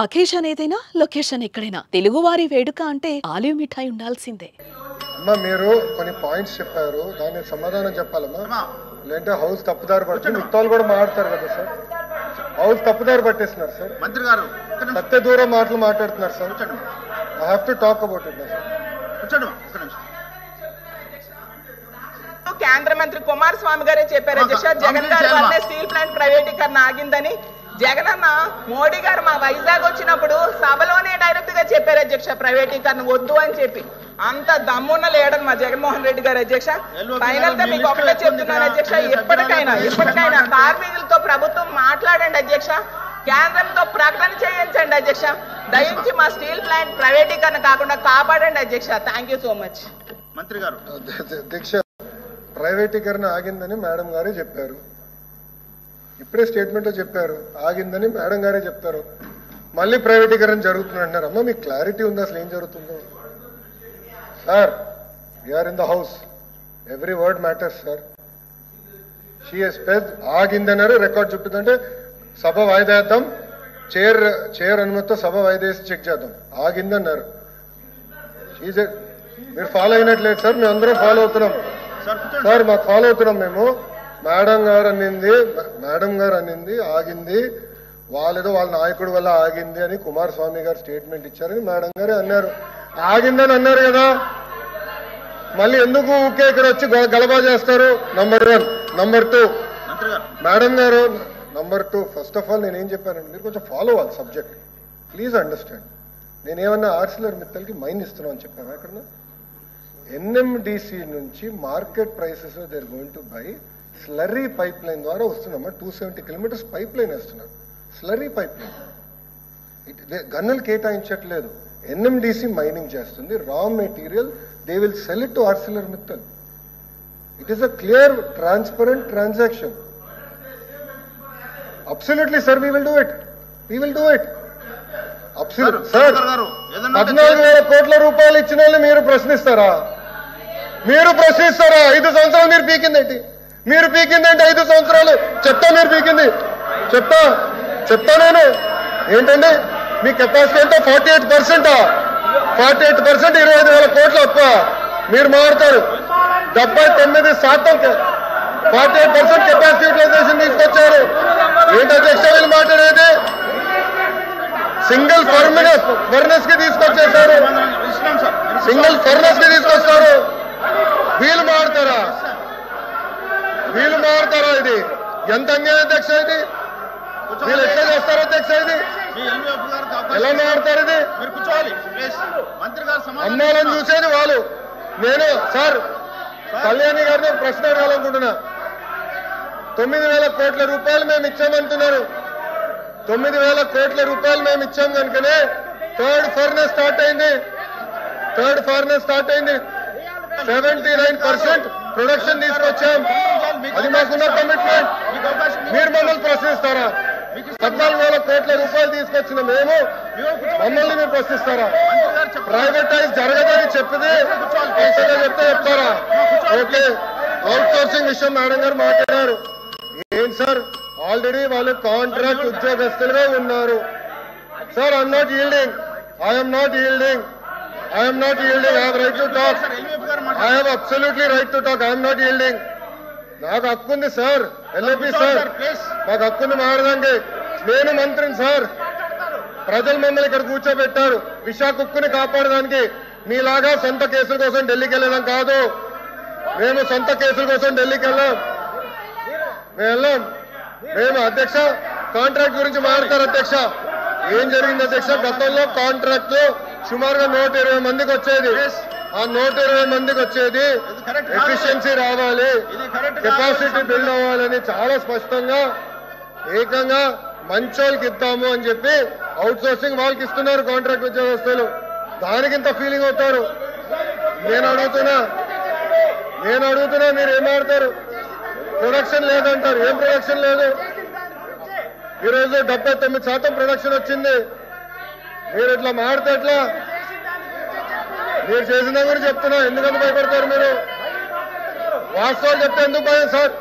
Occasion ఏదైనా location ఎక్కడైనా తెలుగువారి వేడుక అంటే ఆలివ్ మిఠాయి ఉండాల్సిందే. అమ్మా మీరు కొన్ని పాయింట్స్ చెప్పారు, దానికి సమాధానం చెప్పాలమ్మా. లేదంటే హౌస్ తప్పుదారి పడుతుంది. మిగతాలు కూడా మాట్లాడతారు కదా సార్. హౌస్ తప్పుదారి పట్టేస్తున్నారు సార్. మంత్రి గారు సత్య దూరం మాటలు మాట్లాడుతున్నారు sir. I have to talk about it sir. కేంద్ర మంత్రి కుమారస్వామి గారే చెప్పారు అధ్యక్ష, జగన్ గారి వల్లే స్టీల్ ప్లాంట్ ప్రైవేటీకరణ ఆగిందని. జగన్ అన్న మోడీ గారు మా వైజాగ్ వచ్చినప్పుడు సభలోనే డైరెక్ట్ గా చెప్పారు అధ్యక్ష, ప్రైవేటీకరణ వద్దు అని చెప్పి. అంత దమ్మున్న లేడని మా జగన్మోహన్ రెడ్డి గారు అధ్యక్ష. ఫైనల్ గా మీకు ఒకటే చెప్తున్నాను అధ్యక్ష, ఎప్పటికైనా కార్మికులతో ప్రభుత్వం మాట్లాడండి అధ్యక్ష, కేంద్రంతో ప్రకటన చేయించండి అధ్యక్ష. దయించి మా స్టీల్ ప్లాంట్ ప్రైవేటీకరణ కాకుండా కాపాడండి అధ్యక్ష. Thank you so much. మంత్రి గారు అధ్యక్ష, ప్రైవేటీకరణ ఆగిందని మేడం గారే చెప్పారు. ఇప్పుడే స్టేట్మెంట్లో చెప్పారు ఆగిందని మేడం గారే చెప్తారు. మళ్ళీ ప్రైవేటీకరణ జరుగుతుంది అంటారు. అమ్మ మీకు క్లారిటీ ఉంది అసలు ఏం జరుగుతుందో? Sir, we are in the house, every word matters sir. She has స్పెడ్ ఆగిందన్నారు, రికార్డ్ చెప్తుందంటే సభ వాయిదా వేద్దాం, చైర్ అనుమతితో సభ వాయిదా వేసి చెక్ చేద్దాం. ఆగిందన్నారు. మీరు ఫాలో అయినట్లేదు సార్, మేము అందరం ఫాలో అవుతున్నాం సార్. మాకు ఫాలో అవుతున్నాం మేము. మేడం గారు అన్నింది ఆగింది, వాళ్ళేదో వాళ్ళ నాయకుడి వల్ల ఆగింది అని కుమారస్వామి గారు స్టేట్మెంట్ ఇచ్చారని మేడం గారే అన్నారు. ఆగిందని అన్నారు కదా, మళ్ళీ ఎందుకు ఊకే ఇక్కడ వచ్చి గలబా చేస్తారు? నంబర్ 1. నంబర్ 2 మేడం గారు, నంబర్ 2 ఫస్ట్ ఆఫ్ ఆల్ నేనేం చెప్పానండి, మీరు కొంచెం ఫాలో అవ్వాలి సబ్జెక్ట్, ప్లీజ్ అండర్స్టాండ్. నేనేమన్నా ఆర్సిలర్ మిత్తల్కి మైన్ ఇస్తున్నాం అని చెప్పాను అక్కడ. ఎన్ఎండిసి నుంచి market prices they are going to buy slurry pipe line ద్వారా వస్తుందమ్మా. 270 కిలోమీటర్స్ పైప్ లైన్ వేస్తున్నారు, స్లర్రీ పైప్ లైన్. గన్నులు కేటాయించట్లేదు, ఎన్ఎండిసి మైనింగ్ చేస్తుంది. Raw material they will sell it to Arcelor Mittal. It is a clear transparent transaction. Absolutely sir, we will do it. Sir, 14,000 కోట్ల రూపాయలు ఇచ్చిన వాళ్ళు మీరు ప్రశ్నిస్తారా? 5 సంవత్సరాలు మీరు పీకిందేంటి? 5 సంవత్సరాలు మీరు పీకింది చెప్తా నేను ఏంటండి మీ కెపాసిటీ అంటే 48%. 25,000 కోట్ల అప్ప మీరు మారుతారు. 79% 48% కెపాసిటీ యూటిలైజేషన్ తీసుకొచ్చారు. ఏంటి అధ్యక్ష వీళ్ళు మాట్లాడేది? సింగిల్ ఫర్నెస్ కి తీసుకొచ్చేసారు. వీళ్ళు మారుతారా? ఇది ఎంత అన్యాయం అధ్యక్ష? ఇది వీళ్ళు ఎట్లా చేస్తారో అధ్యక్ష? ఇది ఎలా మారుతారు? ఇది అమ్మాలని చూసేది వాళ్ళు. నేను సార్ కళ్యాణి గారిని ప్రశ్న అడగాలనుకుంటున్నా. 9,000 కోట్ల రూపాయలు మేము ఇచ్చామంటున్నారు. 9,000 కోట్ల రూపాయలు మేము ఇచ్చాం కనుకనే థర్డ్ ఫర్నెస్ స్టార్ట్ అయింది. 79% ప్రొడక్షన్ తీసుకొచ్చాం. అది మాకున్న కమిట్మెంట్. మీరు మమ్మల్ని ప్రశ్నిస్తారా? 14,000 కోట్ల రూపాయలు తీసుకొచ్చిన మేము మమ్మల్ని మీరు ప్రశ్నిస్తారా? ప్రైవేటైజ్ జరగదని చెప్తే చెప్తారా? ఓకే, అవుట్ సోర్సింగ్ విషయం మేడం గారు మాట్లాడారు. ఏంటి సార్, ఆల్రెడీ వాళ్ళు కాంట్రాక్ట్ ఉద్యోగస్తులుగా ఉన్నారు. Sir, I'm not yielding. I have right to talk. I have absolutely right to talk. I am not yielding. నాకు హక్కు ఉంది సార్. ఎల్ఏపి సార్, నాకు హక్కుంది మారదండి. నేను మంత్రిని సార్. ప్రజలు మమ్మల్ని ఇక్కడ కూర్చోబెట్టారు విశాఖ ఉక్కుని కాపాడడానికి. మీలాగా సొంత కేసుల కోసం ఢిల్లీకి వెళ్ళడం కాదు. మేము సొంత కేసుల కోసం ఢిల్లీకి వెళ్ళాం. మేము అధ్యక్ష కాంట్రాక్ట్ గురించి మాట్లాడతారు అధ్యక్ష. ఏం జరిగింది అధ్యక్ష? గతంలో కాంట్రాక్ట్ లో సుమారుగా 120 మందికి వచ్చేది. ఆ 120 మందికి వచ్చేది ఎఫిషియన్సీ రావాలి, కెపాసిటీ బిల్డ్ అవ్వాలని చాలా స్పష్టంగా ఏకంగా మంచోళ్ళకి ఇద్దాము అని చెప్పి అవుట్ సోర్సింగ్ వాళ్ళకి ఇస్తున్నారు కాంట్రాక్ట్ ఉద్యోగస్తులు. దానికింత ఫీలింగ్ అవుతారు. నేను అడుగుతున్నా మీరు ఏం ఆడతారు? ప్రొడక్షన్ లేదంటారు. ఏం ప్రొడక్షన్ లేదు? ఈరోజు 79% ప్రొడక్షన్ వచ్చింది. మీరు ఇట్లా మాడితే ఎట్లా? మీరు చేసిన గురించి చెప్తున్నా, ఎందుకంత భయపడతారు మీరు? వాస్తవాలు చెప్తే ఎందుకు భయం సార్?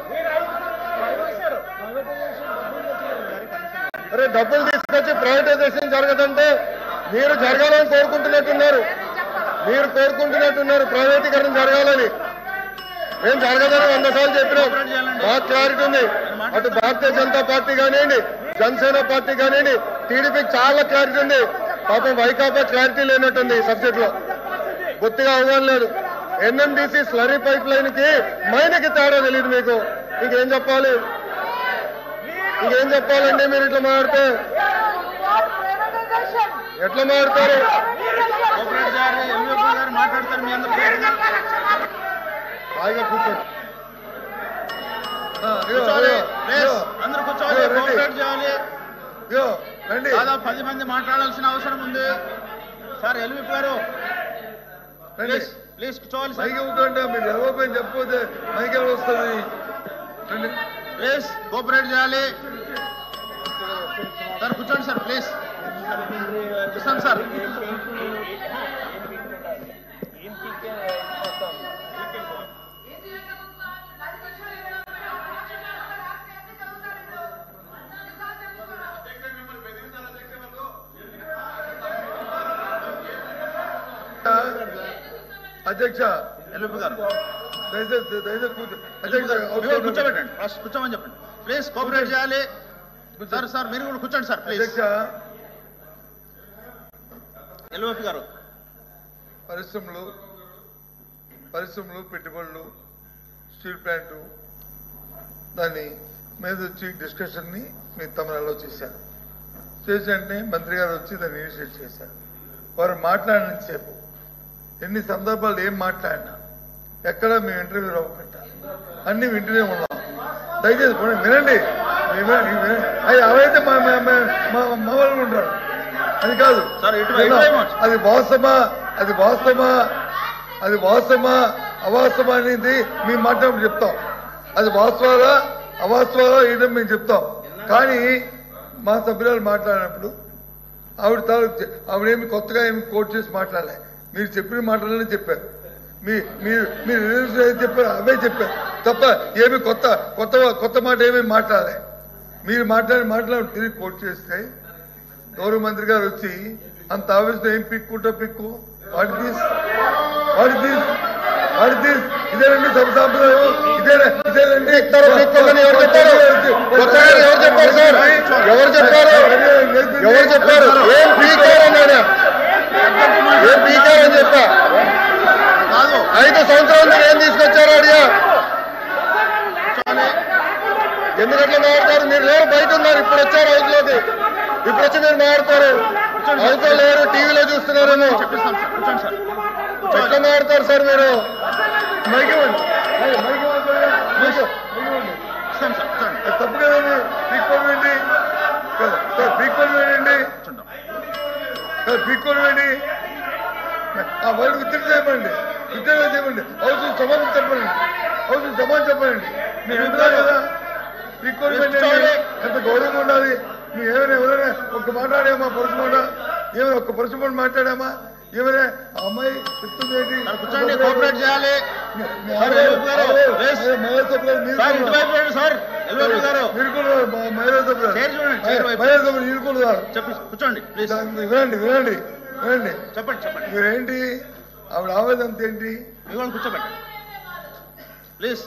అరే డబ్బులు వచ్చి ప్రైవేటైజేషన్ జరగదంటే మీరు జరగాలని కోరుకుంటున్నట్టున్నారు. ప్రైవేటీకరణ జరగాలని. మేము జరగదని 100 సార్లు చెప్పినాం. మాకు క్లారిటీ ఉంది. అటు భారతీయ జనతా పార్టీ కానివ్వండి, జనసేన పార్టీ కానివ్వండి, టీడీపీకి చాలా క్లారిటీ ఉంది. పాపం వైకాపా క్లారిటీ లేనట్టుంది ఈ సబ్జెక్ట్ లో. బొత్తిగా అవగాహన లేదు. ఎన్ఎండిసి స్లరీ పైప్ లైన్ కి మైన్కి తేడా తెలియదు మీకు. ఇంకేం చెప్పాలి? చెప్పాలండి? మీరు ఇట్లా మాట్లాడితే ఎట్లా మాట్లాడతారు? హాయిగా కూర్చోండి. అందరూ కూర్చోవాలి. కోఆపరేట్ చేయాలి. దాదాపు 10 మంది మాట్లాడాల్సిన అవసరం ఉంది. సార్ ఎల్విప్ గారు ప్లీజ్ కూర్చోవాలి. మైక్ ఇవ్వకుండా మీరు ఎవరిపోయి చెప్పకపోతే మైక్ ఎవరు వస్తుంది? ప్లీజ్ కోఆపరేట్ చేయాలి. సార్ కూర్చోండి సార్ ప్లీజ్. కూర్చోండి సార్. అధ్యక్ష ఎల్విప్ గారు కూర్చోబెట్టండి. ఫస్ట్ కూర్చోమని చెప్పండి ప్లీజ్. కోఆపరేట్ చేయాలి. సార్ మీరు కూడా కూర్చోండి సార్ ప్లీజ్. అధ్యక్ష ఎల్విప్ గారు పరిశ్రమలు పెట్టుబడులు స్టీల్ ప్లాంట్ దాని మీద వచ్చి డిస్కషన్ని మీ తమిళలో చేశారు. చేసినట్టే మంత్రి గారు వచ్చి దాన్ని ఇనిషియేట్ చేశారు. వారు మాట్లాడినంతసేపు ఎన్ని సందర్భాలు ఏం మాట్లాడినా ఎక్కడ మేము ఇంటర్వ్యూ అవ్వకుండా అన్ని వింటూనే ఉన్నాం. దయచేసి వినండి. అవైతే మా వాళ్ళు ఉంటారు. అది కాదు. అది వాస్తవమా అవాస్తవమా అనేది మేము మాట్లాడి చెప్తాం. అది వాస్తవాలా అవాస్తవాలా ఏదో మేము చెప్తాం. కానీ మా సభ్యురాలు మాట్లాడినప్పుడు ఆవిడేమి కొత్తగా ఏమి కోట్ చేసి మాట్లాడలే. మీరు చెప్పిన మాటలనే చెప్పారు. మీరు చెప్పారు అవే చెప్పారు తప్ప ఏమి కొత్త మాట ఏమీ మాట్లాడలే. మీరు మాట్లాడి తిరిగి కోట్ చేస్తే గౌరవ మంత్రి గారు వచ్చి అంత ఆవేశం ఏం పిక్కు వాట్ దిస్ ఇదేనండి సభ సాంప్రదాయం. ఇదేనండి ఎవరు చెప్పారు? ఏం పీకారని చెప్పా. 5 సంవత్సరాలు మీరు ఏం తీసుకొచ్చారో అడిగా. ఎందుకట్లా మాట్లాడతారు? మీరు లేరు, బయట ఉన్నారు. ఇప్పుడు వచ్చారు హౌస్లోకి. ఇప్పుడు వచ్చి మీరు మాట్లాడతారు. హౌస్లో లేరు, టీవీలో చూస్తున్నారేమో. ఎట్లా మాట్లాడతారు సార్ మీరు? తప్పు కదండి. పీక్కొని వేయండి. ఆ వర్డ్ విత్డ్రా చేయమండి. హౌస్ సమాధానం చెప్పండి. మీరు వింటున్నారు కదా. పీక్కొని వేయండి. ఎంత గౌరవంగా ఉండాలి. మేము ఎవరైనా ఒక్క మాట్లాడామా? ఒక్క పరుసు మాట్లాడామా? ఏమైనా అమ్మాయి చెప్తుంది ఏంటి? కోఆపరేట్ చేయాలి. కూర్చోండి ప్లీజ్. వినండి చెప్పండి. మీరేంటి ఆవిడ ఆవేదన ఏంటి? కూర్చోబెట్టండి ప్లీజ్.